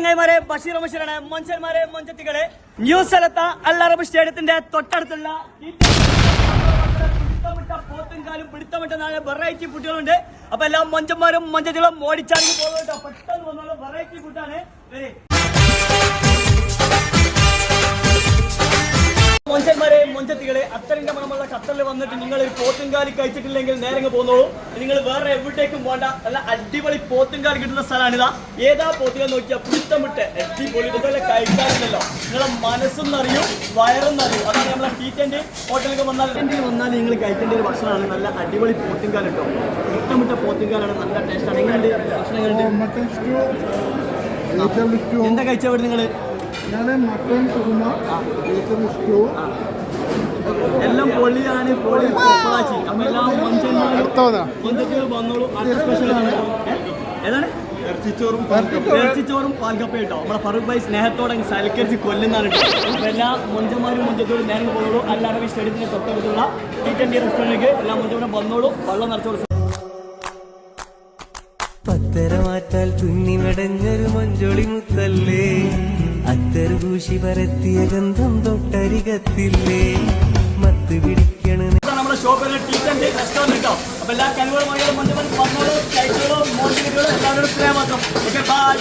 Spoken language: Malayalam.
ചങ്ങായിമാരെ, ബഷീർ ബഷീറാണ്. മൊഞ്ചന്മാരെ, മൊഞ്ചത്തികളെ, ന്യൂ സ്ഥലത്ത് അൽ അറബ് സ്റ്റേഡിയത്തിന്റെ തൊട്ടടുത്തുള്ള പോത്തുംകാലും പിടുത്തമിട്ട നാല് വെറൈറ്റി ഫുഡുകളുണ്ട്. അപ്പൊ എല്ലാ മൊഞ്ചന്മാരും മൊഞ്ചത്തികളും ഓടിച്ചാടി പോകുന്നുണ്ടോ? പെട്ടെന്ന് വന്നുള്ള വെറൈറ്റി ഫുഡാണ്. മൊഞ്ചന്മാരെ, മൊഞ്ചത്തികളെ, അത്തറിന്റെ മണമുള്ള ഖത്തറിൽ വന്നിട്ട് നിങ്ങൾ ഒരു പോത്തുംകാലി കഴിച്ചിട്ടില്ലെങ്കിൽ നേരെ പോന്നോളൂ. നിങ്ങൾ വേറെ എവിടേക്കും പോണ്ട. നല്ല അടിപൊളി പോത്തുംകാലി കിട്ടുന്ന സ്ഥലമാണിതാ. ഏതാ പോത്തുകൾ നോക്കിയാൽ പിടുത്തമിട്ട് അടിപൊളി ഇതുപോലെ കഴിക്കാറില്ലല്ലോ. നിങ്ങളെ മനസ്സൊന്നറിയും വയറൊന്നറിയും. അതാണ് നമ്മളെ ടീറ്റൻ്റെ ഹോട്ടലിലേക്ക് വന്നാൽ നിങ്ങൾ കഴിക്കേണ്ട ഒരു ഭക്ഷണമാണ്. നല്ല അടിപൊളി പോത്തുംകാൽ കേട്ടോ. പിടുത്തമിട്ട പോത്തുംകാലാണ്. നല്ല ടേസ്റ്റാണ്. എങ്ങനെയുണ്ട് ഭക്ഷണങ്ങളുണ്ട്? എന്താ കഴിച്ചവിടെ നിങ്ങൾ? മട്ടൺ കുറുമ, സ്റ്റൂ എല്ലാം പൊളിയാണ്. പൊളി കൊപ്പാച്ചി. അപ്പൊ എല്ലാം വന്നോളൂ. അടുത്ത സ്പെഷ്യലാണ് ഏതാണ്? ഇറച്ചിച്ചോറും പാൽക്കപ്പ കേട്ടോ. നമ്മളെ ഫറൂഖ് ഭായി സ്നേഹത്തോടെ സൽക്കരിച്ച് കൊല്ലുന്നതാണ് കേട്ടോ. അപ്പൊ എല്ലാ മൊഞ്ചന്മാരും മൊഞ്ചത്തോടും നേരെ പോകുള്ളൂ. അൽ അറബ് സ്റ്റേഡിയത്തിന്റെ തൊട്ടടുത്തുള്ള ടീറ്റൻ്റെ റെസ്റ്റോറൻറ്റിലേക്ക് എല്ലാ മൊഞ്ചന്മാരും വന്നോളൂ. വെള്ളം നിറച്ചോളൂ. പത്തരമാറ്റാൽ തുന്നിമടഞ്ഞൊരു മഞ്ചൊളി മുത്തല്ലേ, അത്തർ പൂശി പരത്തിയ ഗന്ധം തൊട്ടരികത്തില്ലേ, മത്ത് പിടിക്കണ നമ്മുടെ ഷോപ്പിലെ ടീറ്റൻ്റെ റെസ്റ്റോറൻറ്റ് കേട്ടോ. അപ്പൊ എല്ലാ കനുകളും മൊഞ്ചന്മാരും വന്നോളൂ. കഴിച്ചോളൂ. മോശം എല്ലാവരോടും സ്നേഹം മാത്രം. Okay, by.